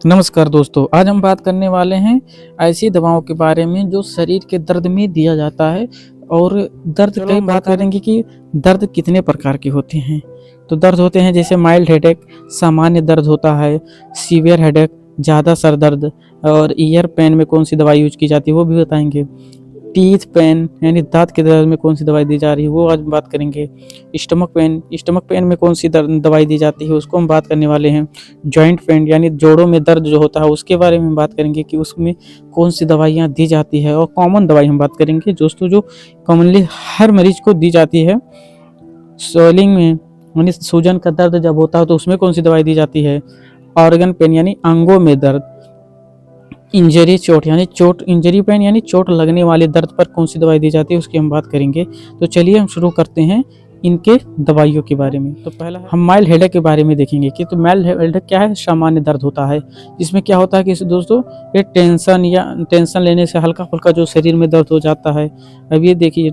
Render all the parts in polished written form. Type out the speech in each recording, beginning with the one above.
नमस्कार दोस्तों, आज हम बात करने वाले हैं ऐसी दवाओं के बारे में जो शरीर के दर्द में दिया जाता है। और दर्द कई बात करेंगे कि दर्द कितने प्रकार के होते हैं। तो दर्द होते हैं जैसे माइल्ड हेडेक, सामान्य दर्द होता है, सीवियर हेडेक, ज़्यादा सर दर्द, और ईयर पेन में कौन सी दवाई यूज की जाती है वो भी बताएंगे। टीथ पेन यानी दांत के दर्द में कौन सी दवाई दी जा रही है वो आज बात करेंगे। स्टमक पेन में कौन सी दवाई दी जाती है उसको हम बात करने वाले हैं। जॉइंट पेन यानी जोड़ों में दर्द जो होता है उसके बारे में बात करेंगे कि उसमें कौन सी दवाइयाँ दी जाती है। और कॉमन दवाई हम बात करेंगे दोस्तों जो कॉमनली हर मरीज को दी जाती है। स्वेलिंग में यानी सूजन का दर्द जब होता है तो उसमें कौन सी दवाई दी जाती है। ऑर्गन पेन यानी अंगों में दर्द। इंजरी चोट यानी इंजरी पेन यानी चोट लगने वाले दर्द पर कौन सी दवाई दी जाती है उसकी हम बात करेंगे। तो चलिए हम शुरू करते हैं इनके दवाइयों के बारे में। तो पहला हम माइल्ड हेडेक के बारे में देखेंगे कि तो माइल्ड हेडेक क्या है। सामान्य दर्द होता है। इसमें क्या होता है कि दोस्तों ये टेंशन लेने से हल्का फुल्का जो शरीर में दर्द हो जाता है। अब ये देखिए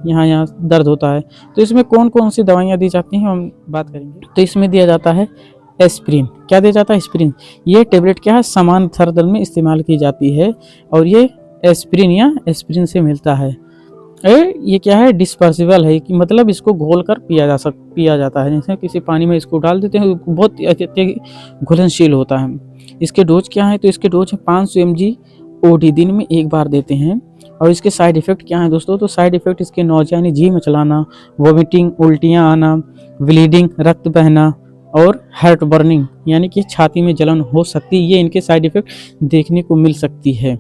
यहाँ दर्द होता है। तो इसमें कौन कौन सी दवाइयाँ दी जाती हैं हम बात करेंगे। तो इसमें दिया जाता है एस्प्रिन। क्या दिया जाता है? एस्प्रिन। ये टेबलेट क्या है, सामान्य सर दर्द में इस्तेमाल की जाती है और ये एस्प्रिन या एस्प्रिन से मिलता है। ये क्या है, डिस्पर्सिबल है कि मतलब इसको घोल कर पिया जाता है। जैसे किसी पानी में इसको डाल देते हैं, बहुत अत्यधिक घुलनशील होता है। इसके डोज क्या है? तो इसके डोज है 500 mg OD, दिन में एक बार देते हैं। और इसके साइड इफ़ेक्ट क्या है दोस्तों? तो साइड इफ़ेक्ट इसके नौजिया यानी जी मचलाना, वोमिटिंग, उल्टियाँ आना, ब्लीडिंग, रक्त बहना और हार्ट बर्निंग यानी कि छाती में जलन हो सकती है। ये इनके साइड इफ़ेक्ट देखने को मिल सकती है।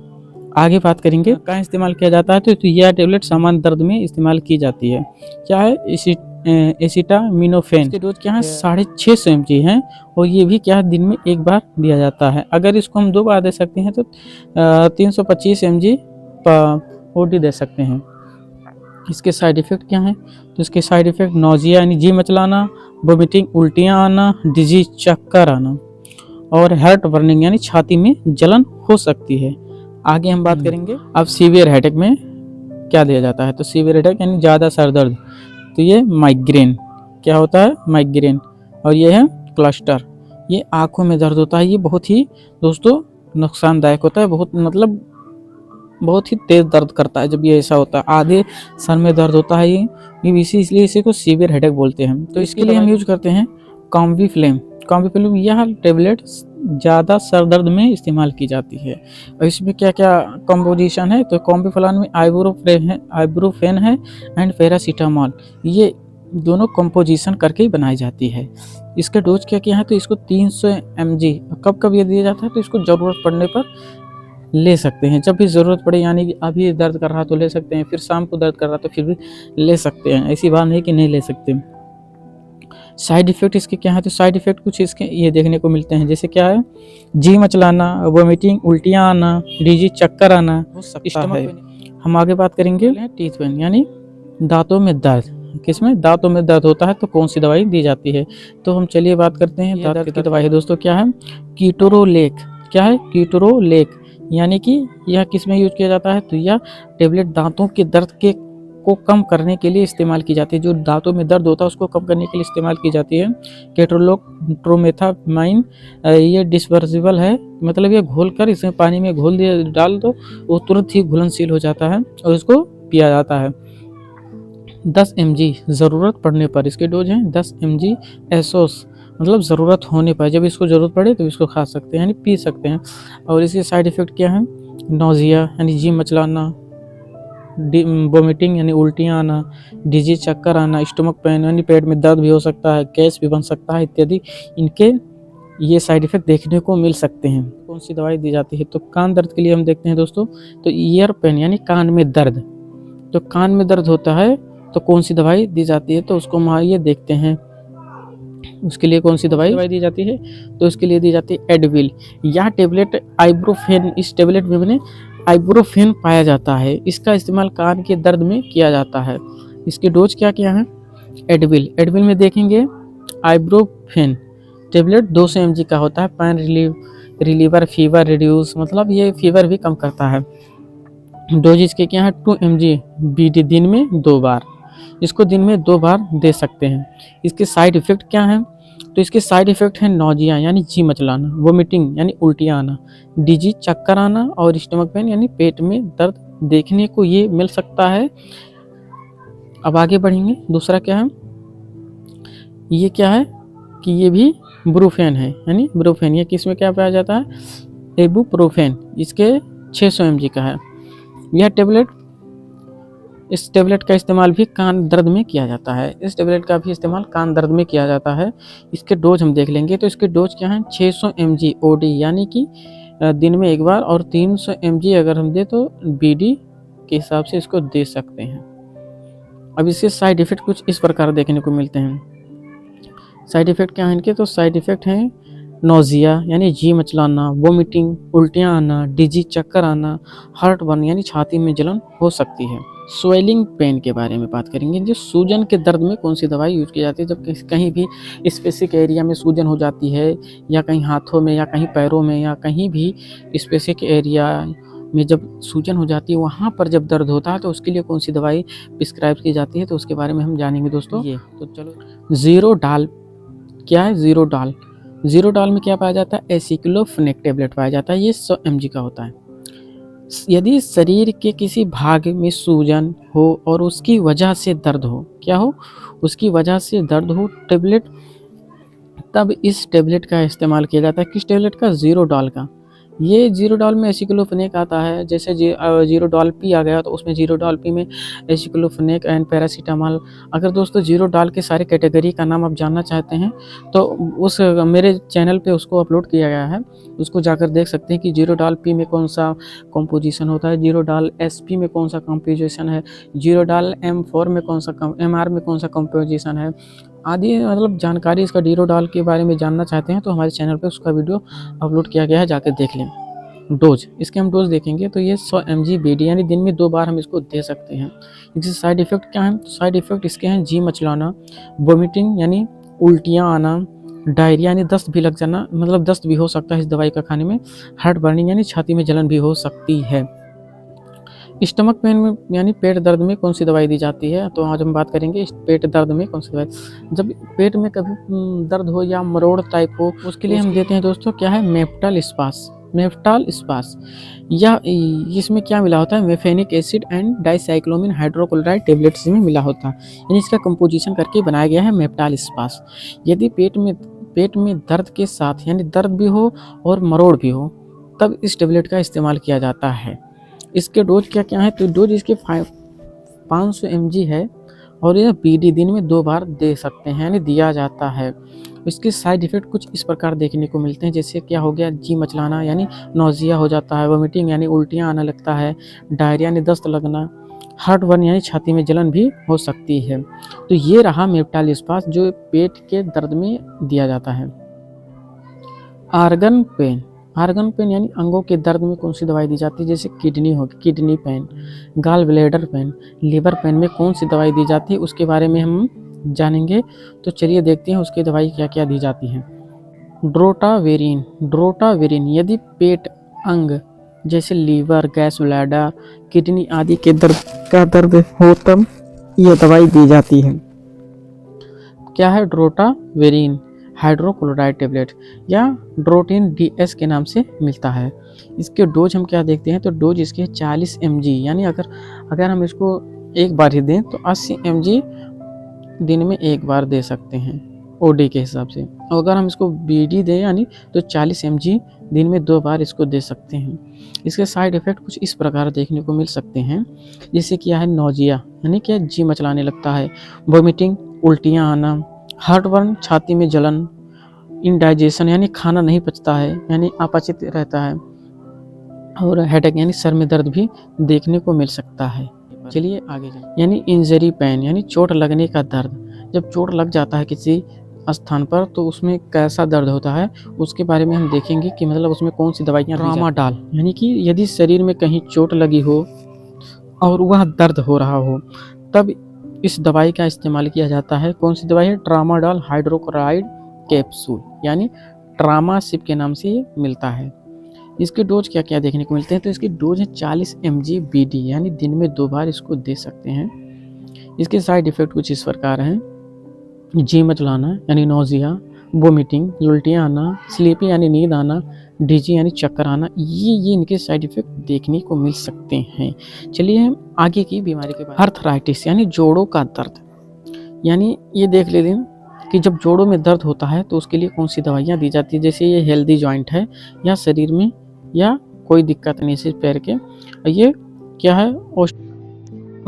आगे बात करेंगे कहाँ इस्तेमाल किया जाता है। तो यह टेबलेट सामान्य दर्द में इस्तेमाल की जाती है। क्या है? एसिटामिनोफेन। इसके डोज क्या है? 650 mg हैं और ये भी क्या है, दिन में एक बार दिया जाता है। अगर इसको हम 2 बार दे सकते हैं तो 325 mg OD दे सकते हैं। इसके साइड इफ़ेक्ट क्या हैं? तो इसके साइड इफ़ेक्ट नौजिया यानी जी मचलाना, वोमिटिंग, उल्टियाँ आना, डिजीज, चक्कर आना और हार्ट बर्निंग यानी छाती में जलन हो सकती है। आगे हम बात करेंगे अब सीवियर हेडेक में क्या दिया जाता है। तो सीवियर हेडेक यानी ज़्यादा सर दर्द। तो ये माइग्रेन क्या होता है? माइग्रेन। और ये है क्लस्टर। ये आँखों में दर्द होता है। ये बहुत ही दोस्तों नुकसानदायक होता है। बहुत ही तेज़ दर्द करता है जब ये ऐसा होता है। आधे सर में दर्द होता है ये इसलिए इसी को सीवियर हेडेक बोलते हैं। तो इसके लिए हम यूज करते हैं कॉम्बीफ्लेम। यह टेबलेट ज़्यादा सर दर्द में इस्तेमाल की जाती है। और इसमें क्या क्या कॉम्पोजिशन है? तो कॉम्बीफ्लान में आइब्रोफेन है एंड पैरासीटामोल। ये दोनों कंपोजिशन करके ही बनाई जाती है। इसका डोज क्या क्या है? तो इसको 300 mg कब कब ये दिया जाता है? तो इसको ज़रूरत पड़ने पर ले सकते हैं। जब भी ज़रूरत पड़े यानी कि अभी दर्द कर रहा तो ले सकते हैं, फिर शाम को दर्द कर रहा तो फिर भी ले सकते हैं। ऐसी बात नहीं कि नहीं ले सकते। साइड इफ़ेक्ट इसके क्या है? तो साइड इफ़ेक्ट कुछ इसके ये देखने को मिलते हैं। जैसे क्या है? जी मचलाना, वोमिटिंग, उल्टियाँ आना, डिजीज, चक्कर आना हो सकता है। हम आगे बात करेंगे टीथ पेन यानी दांतों में दर्द। किसमें दांतों में दर्द होता है तो कौन सी दवाई दी जाती है? तो हम चलिए बात करते हैं दांत की दवाई है दोस्तों। क्या है? कीटोरोलेक। क्या है? कीटोरोलेक यानी कि यह किस में यूज किया जाता है? तो यह टेबलेट दांतों के दर्द को कम करने के लिए इस्तेमाल की जाती है। जो दांतों में दर्द होता है उसको कम करने के लिए इस्तेमाल की जाती है। केट्रोमेथामाइन ये डिस्पर्सिबल है, मतलब ये घोल कर इसमें पानी में डाल दो, वो तुरंत ही घुलनशील हो जाता है और इसको पिया जाता है। 10 mg ज़रूरत पड़ने पर। इसके डोज हैं 10 mg एसोस, मतलब ज़रूरत होने पर, जब इसको ज़रूरत पड़े तो इसको खा सकते हैं यानी पी सकते हैं। और इसके साइड इफ़ेक्ट क्या है? नौजिया यानी जी मचलाना, वोमिटिंग यानी उल्टियाँ आना, डिजीज, चक्कर आना, स्टमक पेन यानी पेट में दर्द भी हो सकता है, गैस भी बन सकता है इत्यादि। इनके ये साइड इफ़ेक्ट देखने को मिल सकते हैं। कौन सी दवाई दी जाती है? तो कान दर्द के लिए हम देखते हैं दोस्तों। तो ईयर पेन यानी कान में दर्द। तो कान में दर्द होता है तो कौन सी दवाई दी जाती है? तो उसको हम ये देखते हैं। उसके लिए कौन सी दवाई दी जाती है? तो उसके लिए दी जाती है एडविल। यह टेबलेट आइब्रोफेन, इस टेबलेट में आइब्रोफेन पाया जाता है। इसका इस्तेमाल कान के दर्द में किया जाता है। इसके डोज क्या क्या है? एडविल में देखेंगे आइब्रोफेन टेबलेट 200 mg का होता है। पेन रिलीवर, फीवर रिड्यूस, मतलब ये फीवर भी कम करता है। डोज इसके क्या है? 2 mg BD, दिन में 2 बार। इसको दिन में 2 बार दे सकते हैं। इसके साइड इफ़ेक्ट क्या हैं? तो इसके साइड इफ़ेक्ट हैं नौजिया यानी जी मचलाना, वोमिटिंग यानी उल्टियाँ आना, डिजी चक्कर आना और स्टमक पेन यानी पेट में दर्द देखने को ये मिल सकता है। अब आगे बढ़ेंगे, दूसरा क्या है, ये क्या है कि ये भी ब्रूफेन है, यानी ब्रूफेन, ये किस में क्या पाया जाता है, इबुप्रोफेन, इसके 600 mg का है। यह टेबलेट, इस टेबलेट का इस्तेमाल भी कान दर्द में किया जाता है, इस टेबलेट का भी इस्तेमाल कान दर्द में किया जाता है। इसके डोज हम देख लेंगे, तो इसके डोज क्या हैं, 600 mg ओडी यानी कि दिन में एक बार, और 300 mg अगर हम दे तो बीडी के हिसाब से इसको दे सकते हैं। अब इसके साइड इफ़ेक्ट कुछ इस प्रकार देखने को मिलते हैं। साइड इफ़ेक्ट क्या हैं इनके, तो साइड इफ़ेक्ट हैं नोजिया यानी जी मचलाना, वोमिटिंग उल्टियाँ आना, डिजी चक्कर आना, हार्ट बर्न यानी छाती में जलन हो सकती है। स्वेलिंग पेन के बारे में बात करेंगे, जो सूजन के दर्द में कौन सी दवाई यूज की जाती है, जब कहीं भी स्पेसिफिक एरिया में सूजन हो जाती है, या कहीं हाथों में या कहीं पैरों में या कहीं भी स्पेसिफिक एरिया में जब सूजन हो जाती है, वहाँ पर जब दर्द होता है तो उसके लिए कौन सी दवाई प्रिस्क्राइब की जाती है, तो उसके बारे में हम जानेंगे दोस्तों। ये तो चलो, ज़ीरोडाल क्या है, ज़ीरोडाल, ज़ीरोडाल में क्या पाया जाता है, एसिक्लोफेनेक टेबलेट पाया जाता है, ये 100 mg का होता है। यदि शरीर के किसी भाग में सूजन हो और उसकी वजह से दर्द हो, क्या हो, उसकी वजह से दर्द हो टेबलेट, तब इस टेबलेट का इस्तेमाल किया जाता है। किस टेबलेट का, ज़ीरोडाल का। ये ज़ीरोडाल में एसिक्लोफेनेक आता है, जैसे ज़ीरोडाल पी आ गया तो उसमें ज़ीरोडाल पी में एसिक्लोफेनेक एंड पैरासीटामॉल। अगर दोस्तों ज़ीरोडाल के सारे कैटेगरी का नाम आप जानना चाहते हैं तो उस मेरे चैनल पे उसको अपलोड किया गया है, उसको जाकर देख सकते हैं कि ज़ीरोडाल पी में कौन सा कॉम्पोजिशन होता है, ज़ीरोडाल एसपी में कौन सा कॉम्पोजिशन है, ज़ीरोडाल M4 में कौन सा MR में कौन सा कॉम्पोजिशन है आदि, मतलब जानकारी इसका ज़ीरोडाल के बारे में जानना चाहते हैं तो हमारे चैनल पे उसका वीडियो अपलोड किया गया है, जाकर देख लें। डोज, इसके हम डोज देखेंगे तो ये 100 mg बीडी यानी दिन में 2 बार हम इसको दे सकते हैं। इसके साइड इफ़ेक्ट क्या हैं, साइड इफ़ेक्ट इसके हैं जी मचलाना, वोमिटिंग यानी उल्टियाँ आना, डायरिया यानी दस्त भी लग जाना, मतलब दस्त भी हो सकता है इस दवाई का खाने में, हार्ट बर्निंग यानी छाती में जलन भी हो सकती है। स्टमक पेन में यानी पेट दर्द में कौन सी दवाई दी जाती है, तो आज हम बात करेंगे पेट दर्द में कौन सी दवाई। जब पेट में कभी दर्द हो या मरोड़ टाइप हो, उसके लिए हम देते हैं दोस्तों क्या है, मेफ्टाल स्पास, मेफ्टाल स्पास। या इसमें क्या मिला होता है, mefenamic acid and dicyclomine hydrochloride tablets में मिला होता है, यानी इसका कंपोजिशन करके बनाया गया है मेफ्टाल स्पास। यदि पेट में दर्द के साथ यानी दर्द भी हो और मरोड़ भी हो, तब इस टेबलेट का इस्तेमाल किया जाता है। इसके डोज क्या क्या है, तो डोज इसके 500 mg है, और यह बीडी दिन में 2 बार दे सकते हैं, यानी दिया जाता है। इसके साइड इफ़ेक्ट कुछ इस प्रकार देखने को मिलते हैं, जैसे क्या हो गया, जी मचलाना यानी नौजिया हो जाता है, वोमिटिंग यानी उल्टियाँ आना लगता है, डायरिया यानी दस्त लगना, हार्ट बर्न यानी छाती में जलन भी हो सकती है। तो ये रहा मेफ्टाल स्पास जो पेट के दर्द में दिया जाता है। आर्गन पेन, आर्गन पेन यानी अंगों के दर्द में कौन सी दवाई दी जाती है, जैसे किडनी हो, kidney pain, gall bladder pain, liver pain में कौन सी दवाई दी जाती है, उसके बारे में हम जानेंगे। तो चलिए देखते हैं उसकी दवाई क्या क्या दी जाती है। ड्रोटावेरिन, ड्रोटावेरिन यदि पेट अंग जैसे लीवर, गैस ब्लैडर, किडनी आदि के दर्द हो तब यह दवाई दी जाती है। क्या है, ड्रोटावेरिन हाइड्रोक्लोराइड टेबलेट या ड्रोटिन DS के नाम से मिलता है। इसके डोज हम क्या देखते हैं, तो डोज इसके 40 mg, यानी अगर हम इसको एक बार ही दें तो 80 mg दिन में एक बार दे सकते हैं OD के हिसाब से, और अगर हम इसको BD दें यानी तो 40 mg दिन में 2 बार इसको दे सकते हैं। इसके साइड इफ़ेक्ट कुछ इस प्रकार देखने को मिल सकते हैं, जैसे क्या है, नौजिया यानी क्या जी मचलाने लगता है, वोमिटिंग उल्टियाँ आना, हार्ट बर्न छाती में जलन, इंडाइजेशन यानी खाना नहीं पचता है यानी अपचित रहता है, और हेडेक यानी सर में दर्द भी देखने को मिल सकता है। चलिए आगे चलिए, यानी इंजरी पेन यानी चोट लगने का दर्द। जब चोट लग जाता है किसी स्थान पर तो उसमें कैसा दर्द होता है उसके बारे में हम देखेंगे कि मतलब उसमें कौन सी दवाइयाँ। ट्रामाडोल यानी कि यदि शरीर में कहीं चोट लगी हो और वह दर्द हो रहा हो तब इस दवाई का इस्तेमाल किया जाता है। कौन सी दवाई है, ट्रामाडोल हाइड्रोक्लोराइड कैप्सूल, यानी ट्रामासिप के नाम से ये मिलता है। इसके डोज क्या क्या देखने को मिलते हैं, तो इसकी डोज है 40 mg BD, यानी दिन में 2 बार इसको दे सकते हैं। इसके साइड इफ़ेक्ट कुछ इस प्रकार हैं, जी मचलाना यानी नौजिया, वोमिटिंग, उल्टियाँ आना, स्लीपी यानी नींद आना, डिजी यानी चक्कर आना, ये इनके साइड इफ़ेक्ट देखने को मिल सकते हैं। चलिए हम आगे की बीमारी के बारे में। आर्थराइटिस यानी जोड़ों का दर्द, यानी ये देख लेते हैं कि जब जोड़ों में दर्द होता है तो उसके लिए कौन सी दवाइयाँ दी जाती है। जैसे ये हेल्दी जॉइंट है या शरीर में या कोई दिक्कत नहीं सिर्फ पैर के, ये क्या है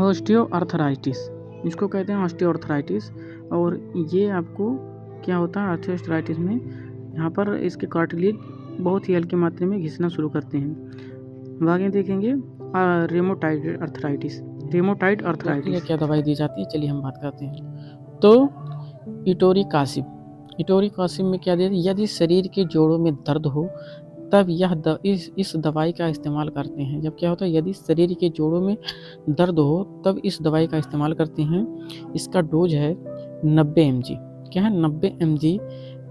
ऑस्टियोआर्थराइटिस, इसको कहते हैं ऑस्टियोआर्थराइटिस। और ये आपको क्या होता है ऑस्टियोआर्थराइटिस में, यहाँ पर इसके कार्टिलेज बहुत ही हल्की मात्रा में घिसना शुरू करते हैं। आगे देखेंगे रेमोटाइड अर्थराइटिस, रेमोटाइड अर्थराइटिस क्या दवाई दी जाती है, चलिए हम बात करते हैं। तो इटोरिक आसिम में क्या देते हैं, यदि शरीर के जोड़ों में दर्द हो तब इस दवाई का इस्तेमाल करते हैं। जब क्या होता है, यदि शरीर के जोड़ों में दर्द हो तब इस दवाई का इस्तेमाल करते हैं। इसका डोज है 90 mg, क्या है 90 mg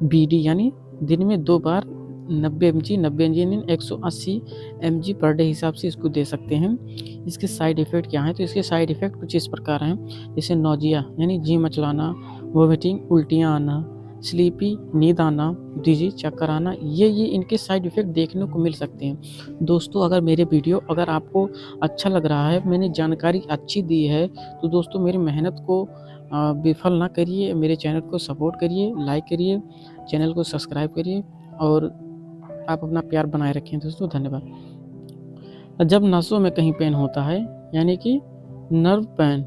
BD, यानी दिन में 2 बार 90 mg 180 mg पर डे हिसाब से इसको दे सकते हैं। इसके साइड इफ़ेक्ट क्या हैं, तो इसके साइड इफ़ेक्ट कुछ इस प्रकार हैं, जैसे नोजिया यानी जी मचलाना, वोमिटिंग उल्टियाँ आना, स्लीपी नींद आना, डिजी चक्कर आना, ये इनके साइड इफ़ेक्ट देखने को मिल सकते हैं। दोस्तों अगर मेरे वीडियो अगर आपको अच्छा लग रहा है, मैंने जानकारी अच्छी दी है, तो दोस्तों मेरी मेहनत को विफल ना करिए, मेरे चैनल को सपोर्ट करिए, लाइक करिए, चैनल को सब्सक्राइब करिए और आप अपना प्यार बनाए रखें दोस्तों। धन्यवाद। जब नसों में कहीं पेन होता है यानी कि नर्व पेन,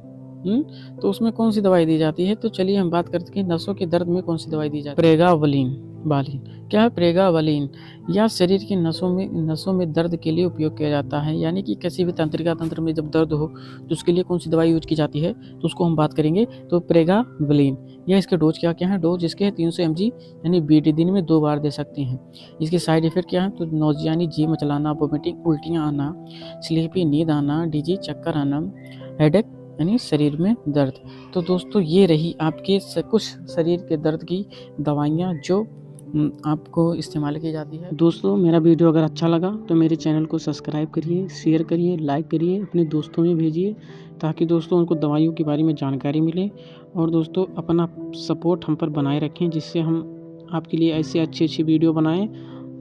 तो उसमें कौन सी दवाई दी जाती है, तो चलिए हम बात करते हैं नसों के दर्द में कौन सी दवाई दी जाती है। प्रेगावलिन, क्या है प्रेगावलिन, या शरीर की नसों में दर्द के लिए उपयोग किया जाता है, यानी कि किसी भी तंत्रिका तंत्र में जब दर्द हो तो उसके लिए कौन सी दवाई यूज की जाती है, तो उसको हम बात करेंगे। तो प्रेगावलिन, यह इसके डोज क्या है, डोज इसके 300 mg यानी BD दिन में 2 बार दे सकते हैं। इसके साइड इफेक्ट क्या है, तो नोजिया यानी जी मचलाना, वोमिटिंग उल्टियाँ आना, स्लीपी नींद आना, डिजी चक्कर आना, हेडेक यानी शरीर में दर्द। तो दोस्तों ये रही आपके कुछ शरीर के दर्द की दवाइयाँ जो आपको इस्तेमाल की जाती है। दोस्तों मेरा वीडियो अगर अच्छा लगा तो मेरे चैनल को सब्सक्राइब करिए, शेयर करिए, लाइक करिए, अपने दोस्तों में भेजिए ताकि दोस्तों उनको दवाइयों के बारे में जानकारी मिले। और दोस्तों अपना सपोर्ट हम पर बनाए रखें जिससे हम आपके लिए ऐसे अच्छी वीडियो बनाएं।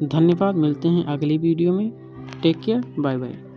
धन्यवाद, मिलते हैं अगली वीडियो में। Take care, bye bye.